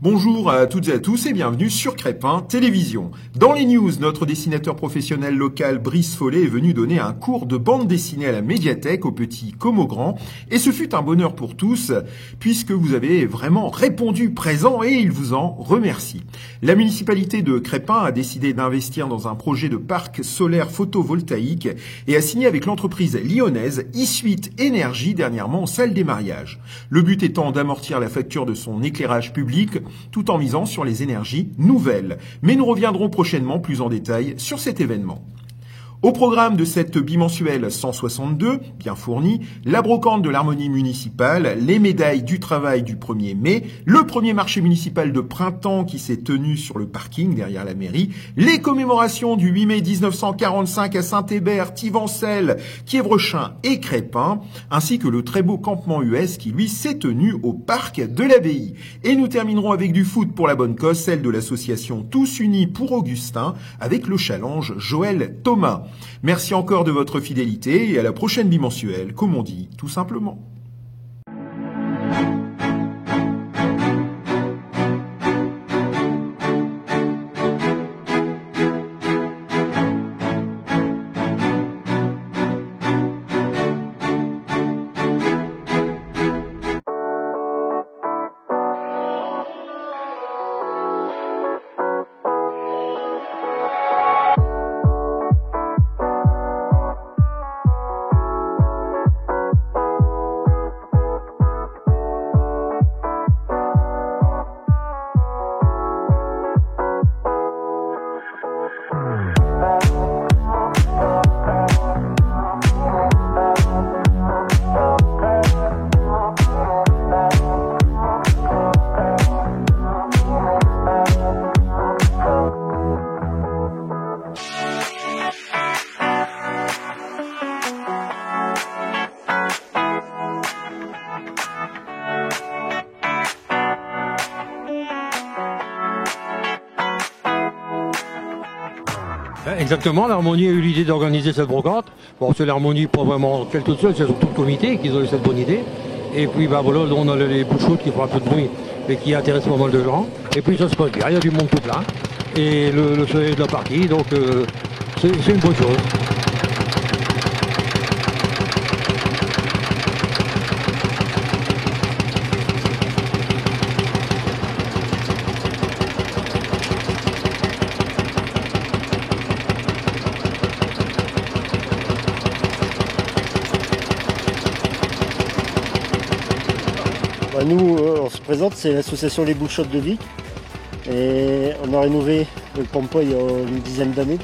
Bonjour à toutes et à tous et bienvenue sur Crépin Télévision. Dans les news, notre dessinateur professionnel local Brice Follet est venu donner un cours de bande dessinée à la médiathèque aux petits comme aux grands et ce fut un bonheur pour tous puisque vous avez vraiment répondu présent et il vous en remercie. La municipalité de Crépin a décidé d'investir dans un projet de parc solaire photovoltaïque et a signé avec l'entreprise lyonnaise Isuite Énergie dernièrement en salle des mariages. Le but étant d'amortir la facture de son éclairage public tout en misant sur les énergies nouvelles. Mais nous reviendrons prochainement plus en détail sur cet événement. Au programme de cette bimensuelle 162, bien fournie, la brocante de l'harmonie municipale, les médailles du travail du 1er mai, le premier marché municipal de printemps qui s'est tenu sur le parking derrière la mairie, les commémorations du 8 mai 1945 à Saint-Hébert, Tivancelles, Quiévrechin et Crépin, ainsi que le très beau campement US qui lui s'est tenu au parc de l'Abbaye. Et nous terminerons avec du foot pour la bonne cause, celle de l'association Tous Unis pour Augustin, avec le challenge Joël Thomas. Merci encore de votre fidélité et à la prochaine bimensuelle, comme on dit, tout simplement. Exactement, l'harmonie a eu l'idée d'organiser cette brocante. Bon, c'est l'harmonie pas vraiment qu'elle toute seule, c'est surtout le comité qui a eu cette bonne idée. Et puis voilà, on a les bouchoutes qui font un peu de bruit, mais qui intéressent pas mal de gens. Et puis ça se passe bien, il y a du monde tout plein. Et le soleil de la partie, donc c'est une bonne chose. Nous, on se présente, c'est l'association Les Bouchottes de Vic. Et on a rénové le Pampa il y a une dizaine d'années.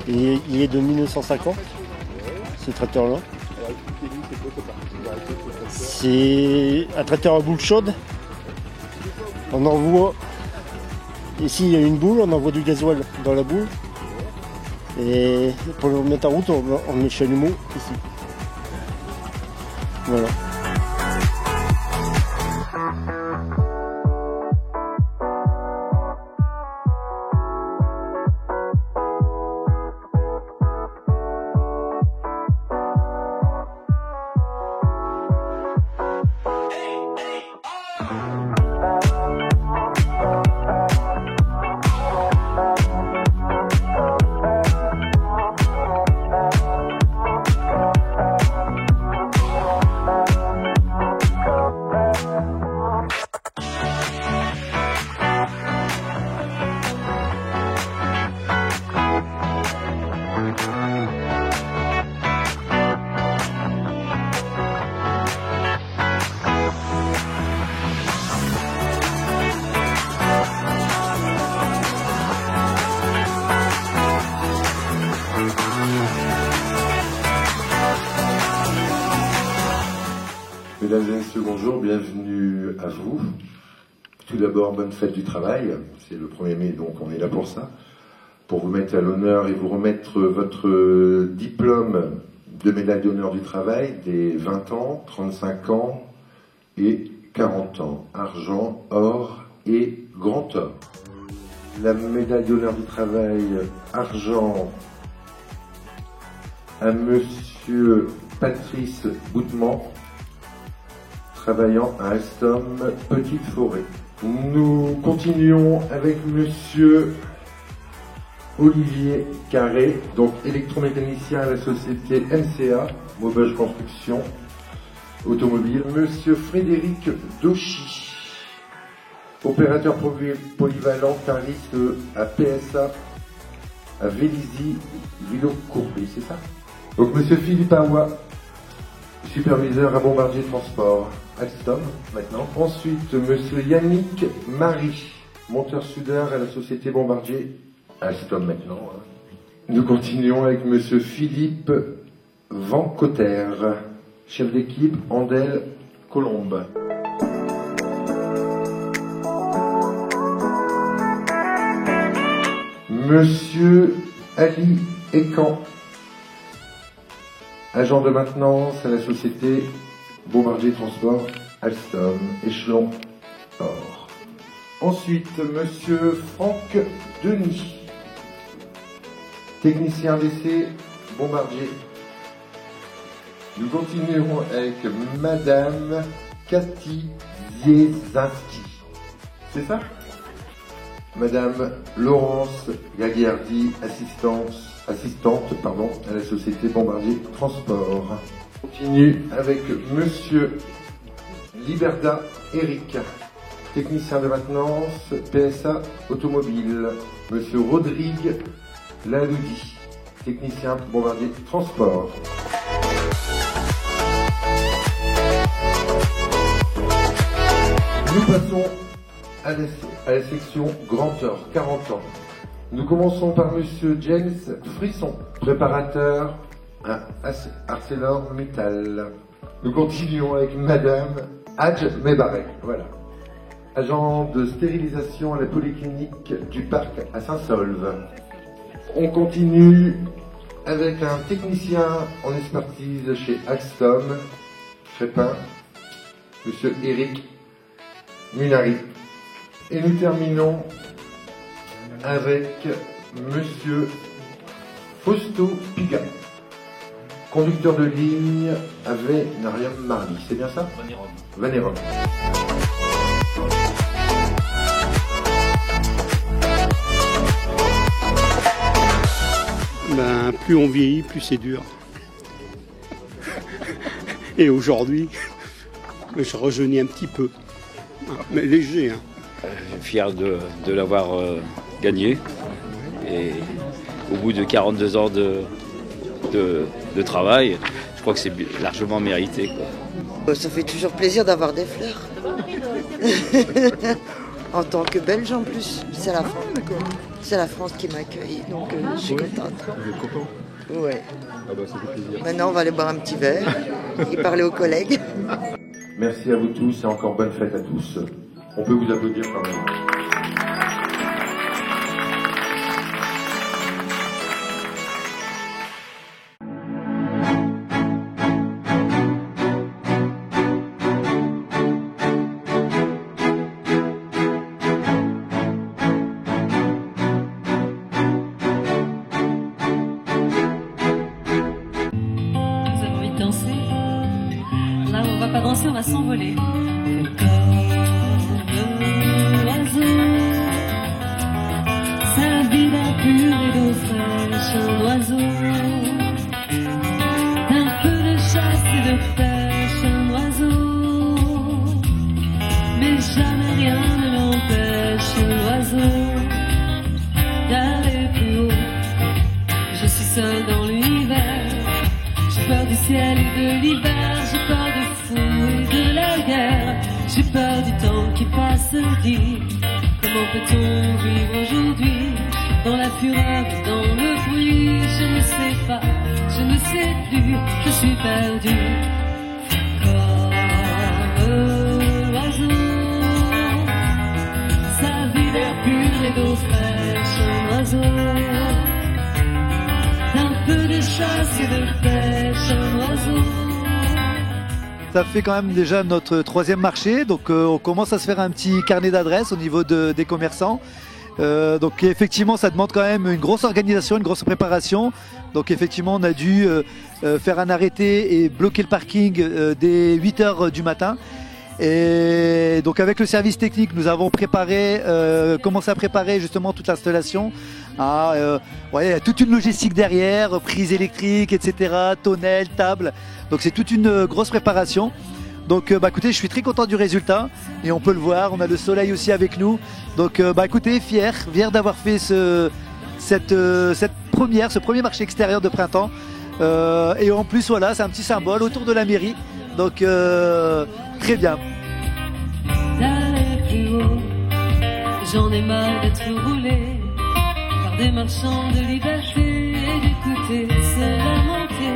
Et il est de 1950, ce traiteur-là. C'est un traiteur à boule chaude. On envoie, ici il y a une boule, on envoie du gasoil dans la boule. Et pour le mettre en route, on met chalumeau ici. Voilà. Mesdames et messieurs, bonjour, bienvenue à vous. Tout d'abord, bonne fête du travail, c'est le 1er mai, donc on est là pour ça, pour vous mettre à l'honneur et vous remettre votre diplôme de médaille d'honneur du travail des 20 ans, 35 ans et 40 ans, argent, or et grand or. La médaille d'honneur du travail argent à Monsieur Patrice Boutman, travaillant à Alstom, Petite Forêt. Nous continuons avec monsieur Olivier Carré, donc électromécanicien à la société MCA, Maubeuge Construction Automobile. Monsieur Frédéric Dauchy, opérateur polyvalent cariste à PSA à Vélizy, Villers-Courbet, c'est ça? Donc monsieur Philippe Awa, superviseur à Bombardier Transport, Alstom maintenant. Ensuite monsieur Yannick Marie, monteur-soudeur à la société Bombardier, Alstom maintenant. Nous continuons avec monsieur Philippe Van Cotter, chef d'équipe Andel Colombe. Monsieur Ali Ekan, agent de maintenance à la société Bombardier Transport Alstom, échelon Or. Ensuite, monsieur Franck Denis, technicien d'essai Bombardier. Nous continuerons avec madame Cathy Ziezinski. C'est ça? Madame Laurence Gagliardi, assistante à la société Bombardier Transport. On continue avec monsieur Liberda Eric, technicien de maintenance PSA Automobile. Monsieur Rodrigue Laloudi, technicien Bombardier Transport. Nous passons à la section Grand Heure, 40 ans. Nous commençons par monsieur James Frisson, préparateur à ArcelorMittal. Nous continuons avec madame Hadj Mebarek, voilà, agent de stérilisation à la polyclinique du parc à Saint-Saulve. On continue avec un technicien en expertise chez Alstom, Crépin, monsieur Eric Munari. Et nous terminons avec monsieur Fausto Piga, conducteur de ligne à Vénarium Marly. C'est bien ça? Vénérum. Ben, plus on vieillit, plus c'est dur. Et aujourd'hui, je rejeunis un petit peu. Mais léger. Fier de l'avoir gagné. Et au bout de 42 ans de travail, je crois que c'est largement mérité, quoi. Ça fait toujours plaisir d'avoir des fleurs. En tant que Belge en plus, c'est la France. C'est la France qui m'accueille, donc je suis contente. Vous êtes content? Ouais. Ah bah ça fait plaisir. Maintenant on va aller boire un petit verre et parler aux collègues. Merci à vous tous et encore bonne fête à tous. On peut vous applaudir quand même. Vous avez envie de danser? Là, on va pas danser, on va s'envoler. Sa vie d'un pur et d'eau fraîche, un oiseau, d'un peu de chasse et de pêche, un oiseau, mais jamais rien ne l'empêche, l'oiseau, d'aller plus haut. Je suis seul dans l'univers, j'ai peur du ciel et de l'hiver, j'ai peur des fous et de la guerre, j'ai peur du temps qui passe vite. Comment peut-on vivre aujourd'hui, dans la fureur et dans le bruit? Je ne sais pas, je ne sais plus, je suis perdu. Comme l'oiseau, sa vie d'air pur et d'eau fraîche, un oiseau, d'un peu de chasse et de pêche, un oiseau. Ça fait quand même déjà notre troisième marché, donc on commence à se faire un petit carnet d'adresses au niveau des commerçants. Donc effectivement ça demande quand même une grosse organisation, une grosse préparation. Donc effectivement on a dû faire un arrêté et bloquer le parking dès 8h du matin. Et donc avec le service technique, nous avons commencé à préparer justement toute l'installation. Il y a toute une logistique derrière, prise électrique, etc., tonnelle, table. Donc c'est toute une grosse préparation. Donc écoutez, je suis très content du résultat et on peut le voir, on a le soleil aussi avec nous. Donc écoutez, fier d'avoir fait ce premier marché extérieur de printemps. Et en plus voilà, c'est un petit symbole autour de la mairie. Donc très bien. D'aller plus haut, j'en ai marre d'être roulé par des marchands de liberté et d'écouter cela monter.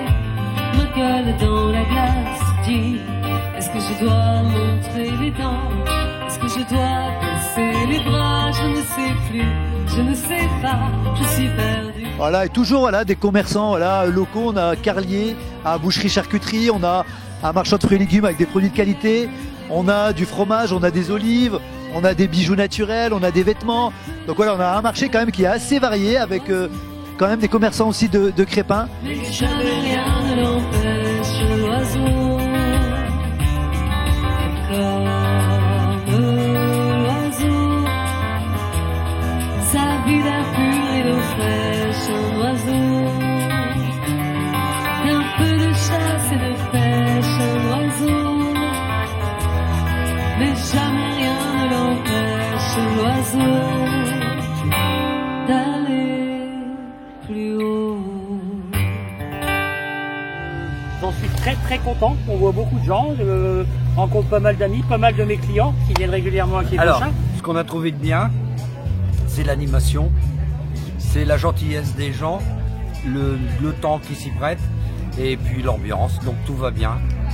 Ma gueule dans la glace dit: est-ce que je dois montrer les dents? Est-ce que je dois baisser les bras? Je ne sais plus, je ne sais pas, je suis perdu. Voilà, et toujours des commerçants locaux. On a Carlier, à boucherie-charcuterie, on a un marchand de fruits et légumes avec des produits de qualité, on a du fromage, on a des olives, on a des bijoux naturels, on a des vêtements. Donc voilà, on a un marché quand même qui est assez varié avec quand même des commerçants aussi de crépins. Mais jamais rien ne l'empêche, l'oiseau, comme l'oiseau, sa vie d'air pur et d'eau fraîche, un oiseau, un peu de chasse et de pêche, un oiseau, mais jamais rien ne l'empêche, l'oiseau, d'aller plus haut. J'en suis très content. On voit beaucoup de gens. Je rencontre pas mal d'amis, pas mal de mes clients qui viennent régulièrement à Quai-Cochin. Alors, ce qu'on a trouvé de bien, c'est l'animation, c'est la gentillesse des gens, le temps qui s'y prête et puis l'ambiance. Donc tout va bien.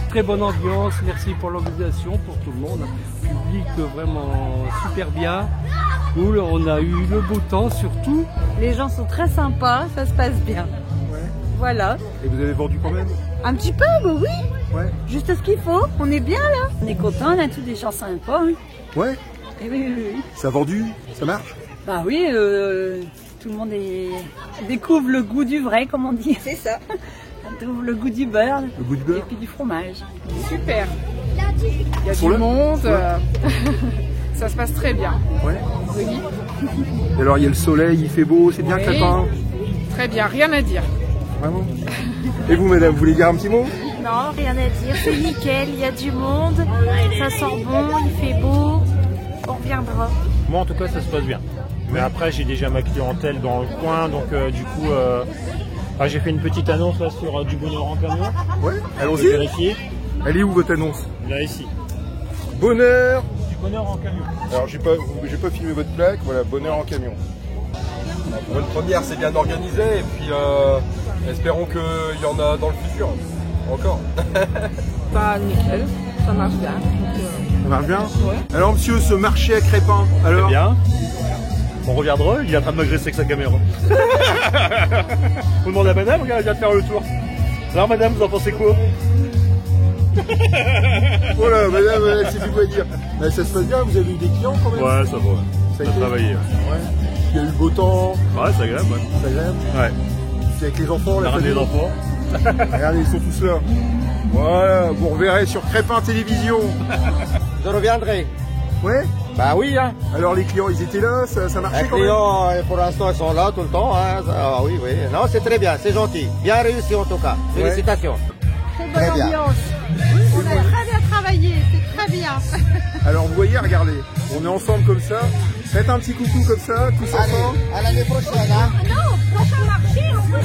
Très bonne ambiance. Merci pour l'organisation, pour tout le monde. Public vraiment super bien. Cool. On a eu le beau temps surtout. Les gens sont très sympas, ça se passe bien. Ouais. Voilà. Et vous avez vendu quand même? Un petit peu, bah oui. Ouais. Juste ce qu'il faut, on est bien là. On est contents, on a tous des gens sympas. Hein. Ouais. Et oui. Ça a vendu? Ça marche? Bah oui, tout le monde découvre le goût du vrai, comme on dit. C'est ça. On découvre le goût du beurre. Le goût du beurre. Et puis du fromage. Super. Il y a du monde. Ouais. Ça se passe très bien. Ouais. Oui. Et alors il y a le soleil, il fait beau, c'est bien oui. Crépin? Très bien, rien à dire. Vraiment? Et vous madame, vous voulez dire un petit mot? Non, rien à dire, c'est nickel, il y a du monde, ça sent bon, il fait beau, on reviendra. Moi en tout cas ça se passe bien. Mais après j'ai déjà ma clientèle dans le coin, donc du coup j'ai fait une petite annonce là sur du bonheur en camion. Ouais, allons-y. Vérifier. Elle est où votre annonce? Là ici. Bonheur. Du bonheur en camion. Alors j'ai pas filmé votre plaque, voilà, bonheur en camion. Pour une première c'est bien organisé et puis espérons qu'il y en a dans le futur. Encore. Bah nickel, ça marche bien. Ça marche bien? Ouais. Alors monsieur, ce marché à Crépin, alors? Très bien. On reviendra, il est en train de m'agresser avec sa caméra. Vous demandez à madame, regarde, elle vient de faire le tour. Alors madame, vous en pensez quoi? Voilà, madame, elle sait plus quoi dire. Mais ça se passe bien, vous avez eu des clients quand même? Ouais, ça va. Ça a travaillé. Ouais. Il y a eu le beau temps. Ouais, c'est agréable. Ouais. C'est agréable? Ouais. C'est avec les enfants, on a ramené les enfants. Regardez, ils sont tous là. Voilà, vous reverrez sur Crépin Télévision. Je reviendrai. Ouais? Bah oui, hein. Alors les clients, ils étaient là, ça marchait quand même? Les clients, pour l'instant, ils sont là tout le temps. Hein. Ah, oui. Non, c'est très bien, c'est gentil. Bien réussi en tout cas. Félicitations. Très bonne ambiance. Oui, on a très bien travaillé, c'est très bien. Alors vous voyez, regardez, on est ensemble comme ça. Faites un petit coucou comme ça, tous ensemble. À l'année prochaine, hein. Non, prochain marché, on peut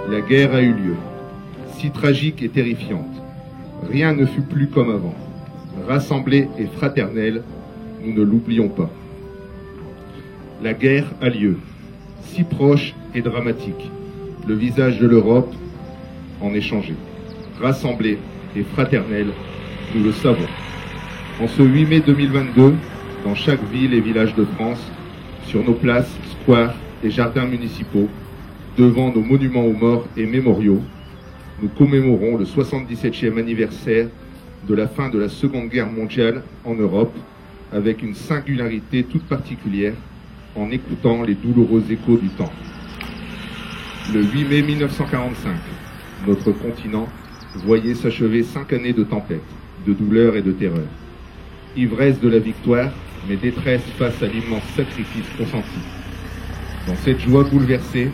La guerre a eu lieu, si tragique et terrifiante. Rien ne fut plus comme avant. Rassemblés et fraternels, nous ne l'oublions pas. La guerre a lieu, si proche et dramatique. le visage de l'Europe en est changé. Rassemblés et fraternels, nous le savons. En ce 8 mai 2022, dans chaque ville et village de France, sur nos places, squares et jardins municipaux, devant nos monuments aux morts et mémoriaux, nous commémorons le 77e anniversaire de la fin de la Seconde Guerre mondiale en Europe, avec une singularité toute particulière, en écoutant les douloureux échos du temps. Le 8 mai 1945, notre continent voyait s'achever 5 années de tempête, de douleur et de terreur. Ivresse de la victoire, mais détresse face à l'immense sacrifice consenti. Dans cette joie bouleversée,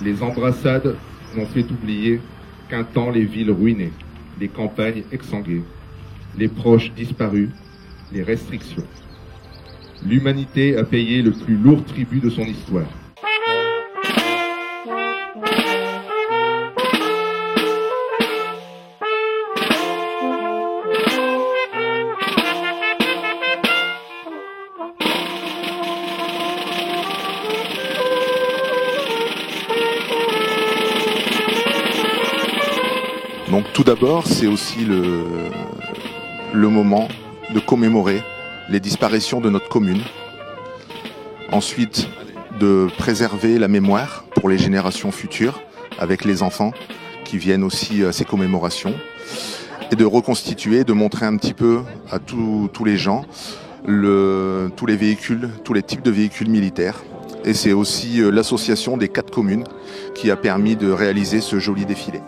les embrassades n'ont fait oublier qu'un temps les villes ruinées, les campagnes exsanguées, les proches disparus, les restrictions. L'humanité a payé le plus lourd tribut de son histoire. Donc tout d'abord, c'est aussi le moment de commémorer les disparitions de notre commune. Ensuite, de préserver la mémoire pour les générations futures, avec les enfants qui viennent aussi à ces commémorations. Et de reconstituer, de montrer un petit peu à tous les gens tous les véhicules, tous les types de véhicules militaires. Et c'est aussi l'association des 4 communes qui a permis de réaliser ce joli défilé.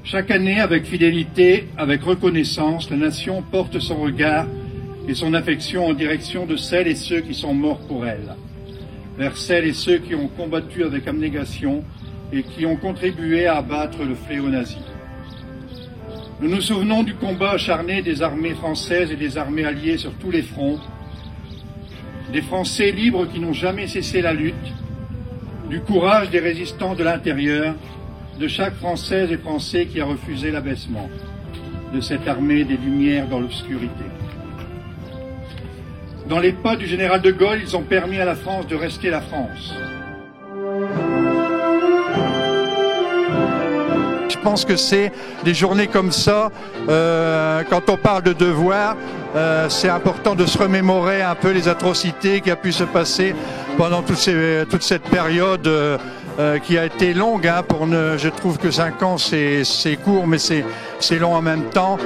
Chaque année, avec fidélité, avec reconnaissance, la nation porte son regard et son affection en direction de celles et ceux qui sont morts pour elle, vers celles et ceux qui ont combattu avec abnégation et qui ont contribué à abattre le fléau nazi. Nous nous souvenons du combat acharné des armées françaises et des armées alliées sur tous les fronts, des Français libres qui n'ont jamais cessé la lutte, du courage des résistants de l'intérieur, de chaque Française et Français qui a refusé l'abaissement de cette armée des Lumières dans l'obscurité. Dans les pas du général de Gaulle, ils ont permis à la France de rester la France. Je pense que c'est des journées comme ça, quand on parle de devoir, c'est important de se remémorer un peu les atrocités qui a pu se passer pendant toute cette période qui a été longue. Je trouve que 5 ans c'est court, mais c'est long en même temps.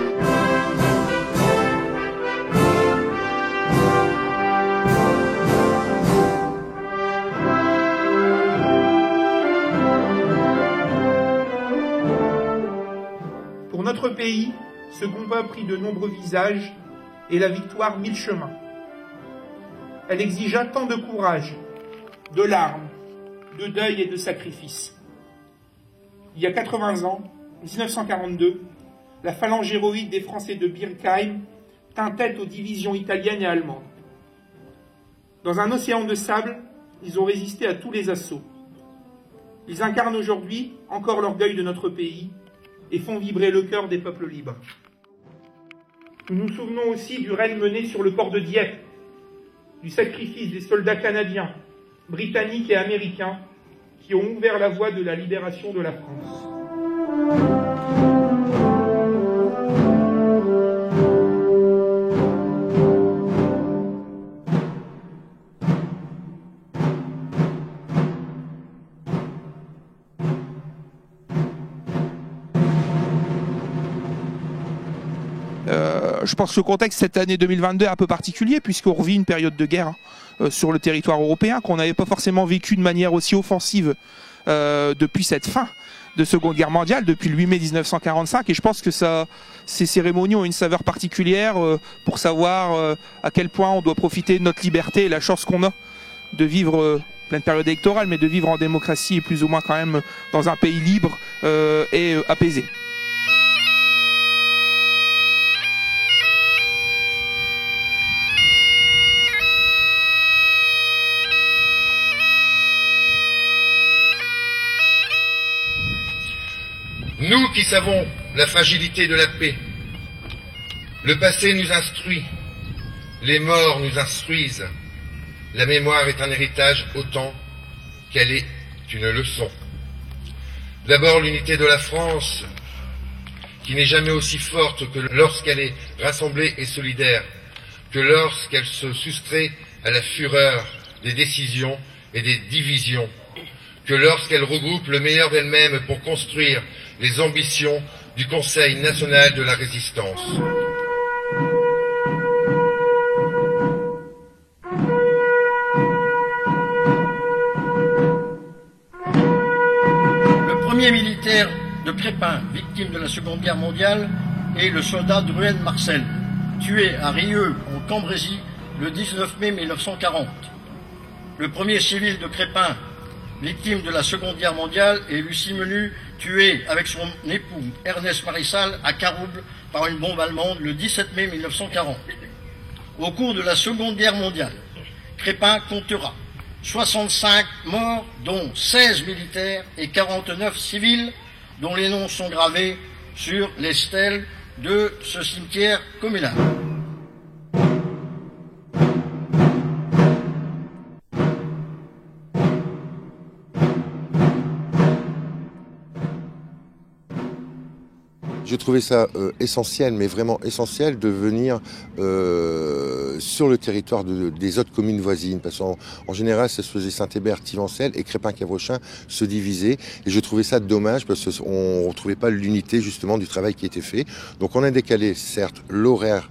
Pour notre pays, ce combat a pris de nombreux visages et la victoire 1000 chemins. Elle exigea tant de courage, de larmes, de deuil et de sacrifice. Il y a 80 ans, 1942, la phalange héroïque des Français de Birkheim tint tête aux divisions italiennes et allemandes. Dans un océan de sable, ils ont résisté à tous les assauts. Ils incarnent aujourd'hui encore l'orgueil de notre pays et font vibrer le cœur des peuples libres. Nous nous souvenons aussi du règne mené sur le port de Dieppe, du sacrifice des soldats canadiens, britanniques et américains qui ont ouvert la voie de la libération de la France. Je pense que le contexte cette année 2022 est un peu particulier puisqu'on revit une période de guerre sur le territoire européen qu'on n'avait pas forcément vécu de manière aussi offensive depuis cette fin de Seconde Guerre mondiale, depuis le 8 mai 1945. Et je pense que ces cérémonies ont une saveur particulière pour savoir à quel point on doit profiter de notre liberté et la chance qu'on a de vivre pleine période électorale, mais de vivre en démocratie et plus ou moins quand même dans un pays libre et apaisé. Nous qui savons la fragilité de la paix, le passé nous instruit, les morts nous instruisent. La mémoire est un héritage autant qu'elle est une leçon. D'abord l'unité de la France, qui n'est jamais aussi forte que lorsqu'elle est rassemblée et solidaire, que lorsqu'elle se soustrait à la fureur des décisions et des divisions, que lorsqu'elle regroupe le meilleur d'elle-même pour construire les ambitions du Conseil national de la résistance. Le premier militaire de Crespin, victime de la Seconde Guerre mondiale, est le soldat Druhen Marcel, tué à Rieux, en Cambrésis, le 19 mai 1940. Le premier civil de Crespin, victime de la Seconde Guerre mondiale, est Lucie Menu, tuée avec son époux Ernest Marissal à Carouble par une bombe allemande le 17 mai 1940. Au cours de la Seconde Guerre mondiale, Crespin comptera 65 morts, dont 16 militaires et 49 civils, dont les noms sont gravés sur les stèles de ce cimetière communal. J'ai trouvé ça essentiel, mais vraiment essentiel, de venir sur le territoire des autres communes voisines. Parce qu'en général, ça se faisait Saint-Hébert, Tivancel et Crespin-Cavrochin se divisaient. Et je trouvais ça dommage parce qu'on ne retrouvait pas l'unité justement du travail qui était fait. Donc on a décalé, certes, l'horaire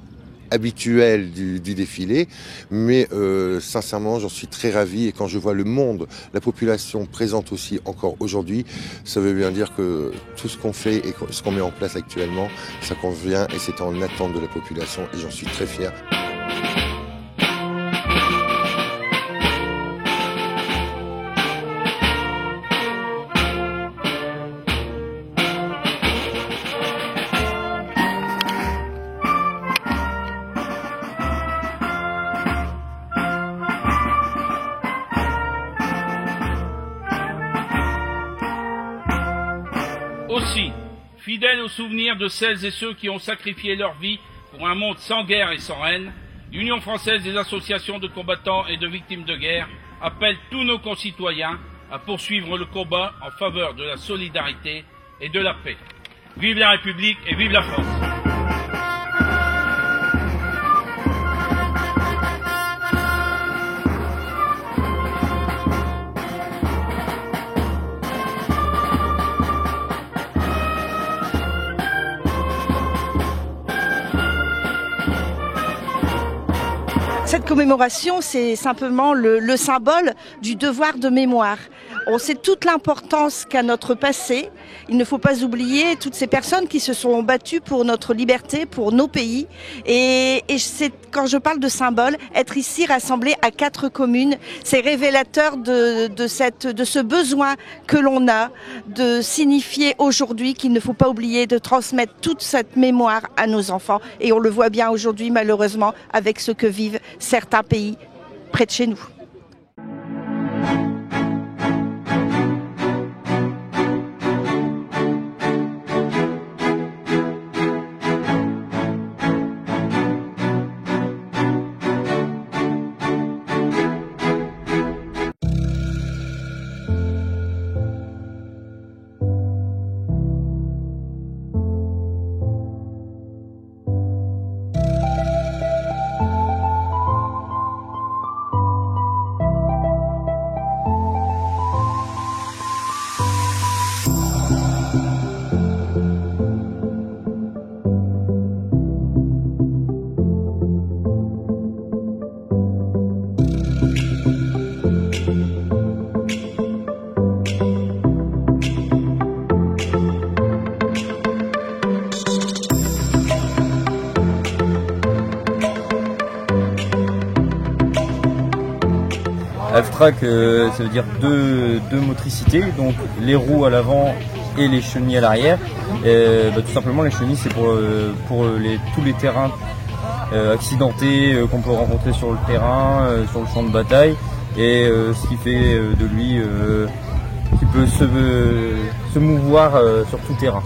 habituel du défilé, mais sincèrement j'en suis très ravi, et quand je vois le monde, la population présente aussi encore aujourd'hui, ça veut bien dire que tout ce qu'on fait et ce qu'on met en place actuellement, ça convient et c'est en attente de la population, et j'en suis très fier. Aussi, fidèle au souvenir de celles et ceux qui ont sacrifié leur vie pour un monde sans guerre et sans haine, l'Union française des associations de combattants et de victimes de guerre appelle tous nos concitoyens à poursuivre le combat en faveur de la solidarité et de la paix. Vive la République et vive la France! Cette commémoration, c'est simplement le symbole du devoir de mémoire. On sait toute l'importance qu'a notre passé. Il ne faut pas oublier toutes ces personnes qui se sont battues pour notre liberté, pour nos pays. Et c'est, quand je parle de symbole, être ici rassemblés à 4 communes, c'est révélateur de ce besoin que l'on a de signifier aujourd'hui qu'il ne faut pas oublier de transmettre toute cette mémoire à nos enfants. Et on le voit bien aujourd'hui, malheureusement, avec ce que vivent certains pays près de chez nous. Half-track, ça veut dire deux motricités, donc les roues à l'avant et les chenilles à l'arrière. Tout simplement, les chenilles, c'est pour tous les terrains accidentés qu'on peut rencontrer sur le terrain, sur le champ de bataille, et ce qui fait de lui qui peut se mouvoir sur tout terrain.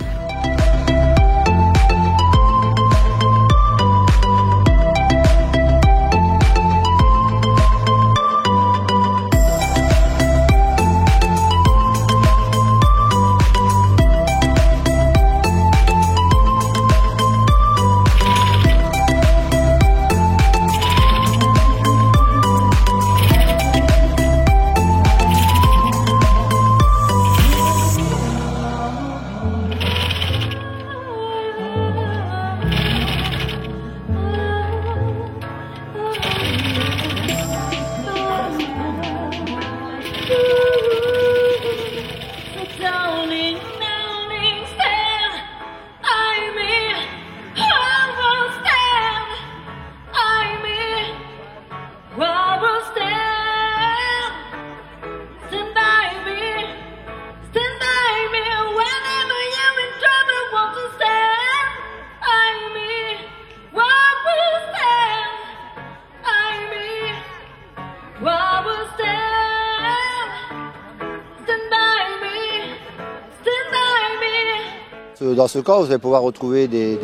Dans ce camp, vous allez pouvoir retrouver des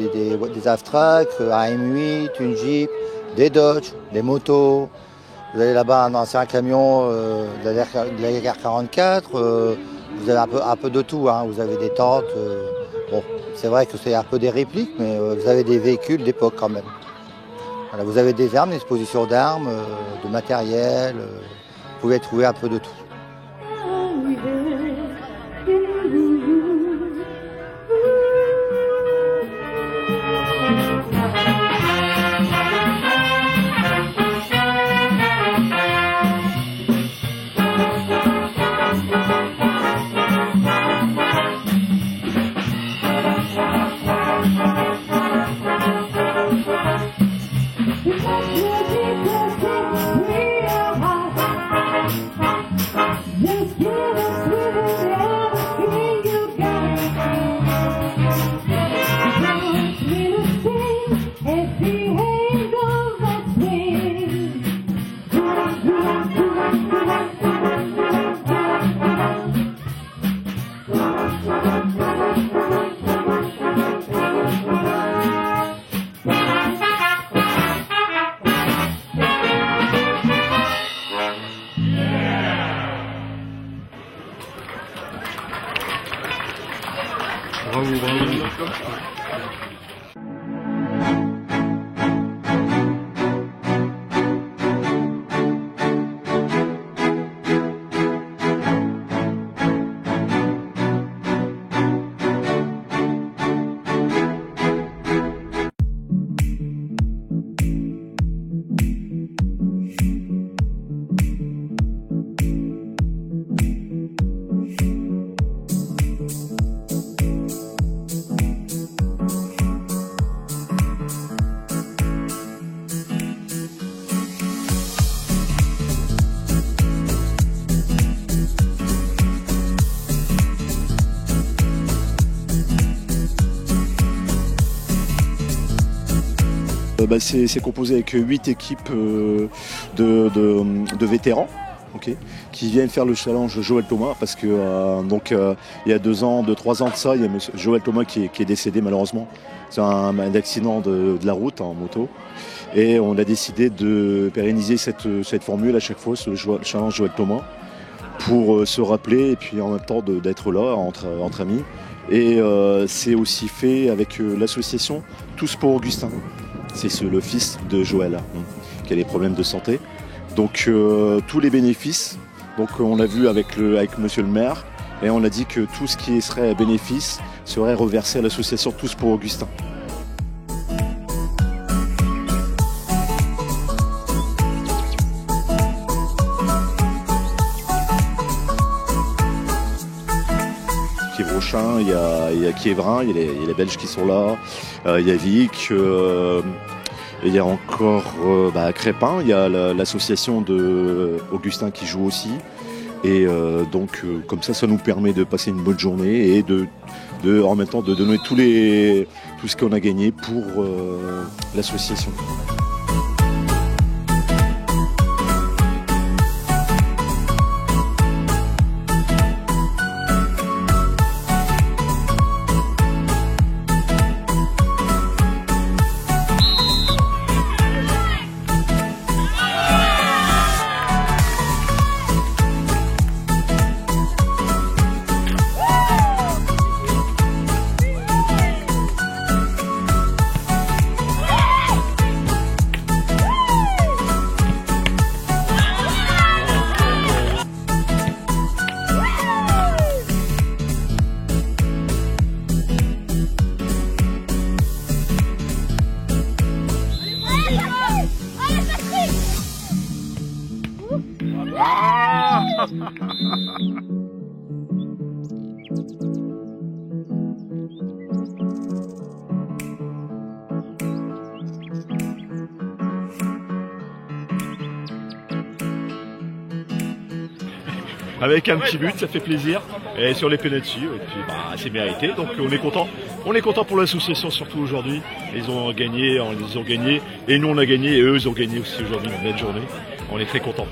Avtrac, un M8, une Jeep, des Dodge, des motos. Vous allez là-bas un ancien camion de la guerre 44. Vous avez un peu de tout. Hein. Vous avez des tentes. Bon, c'est vrai que c'est un peu des répliques, mais vous avez des véhicules d'époque quand même. Voilà, vous avez des armes, des expositions d'armes, de matériel. Vous pouvez trouver un peu de tout. C'est composé avec 8 équipes de vétérans, okay, qui viennent faire le challenge Joël Thomas parce que il y a 3 ans de ça, il y a Joël Thomas qui est décédé malheureusement. C'est un accident de la route en moto. Et on a décidé de pérenniser cette formule à chaque fois, ce challenge Joël Thomas, pour se rappeler et puis en même temps d'être là entre amis. Et c'est aussi fait avec l'association Tous pour Augustin. C'est le fils de Joël qui a des problèmes de santé. Donc tous les bénéfices, donc on l'a vu avec monsieur le maire, et on a dit que tout ce qui serait bénéfice serait reversé à l'association Tous pour Augustin. Kievranchin, il y a Kievrin, il y a les Belges qui sont là, il y a Vic, il y a encore Crépin, il y a l'association de Augustin qui joue aussi. Et donc comme ça nous permet de passer une bonne journée et en même temps de donner tout ce qu'on a gagné pour l'association. Avec un petit but, ça fait plaisir. Et sur les pénaltys, et puis c'est mérité. Donc on est content. On est content pour l'association surtout aujourd'hui. Ils ont gagné, et nous on a gagné, et eux ils ont gagné aussi aujourd'hui une belle journée. On est très contents.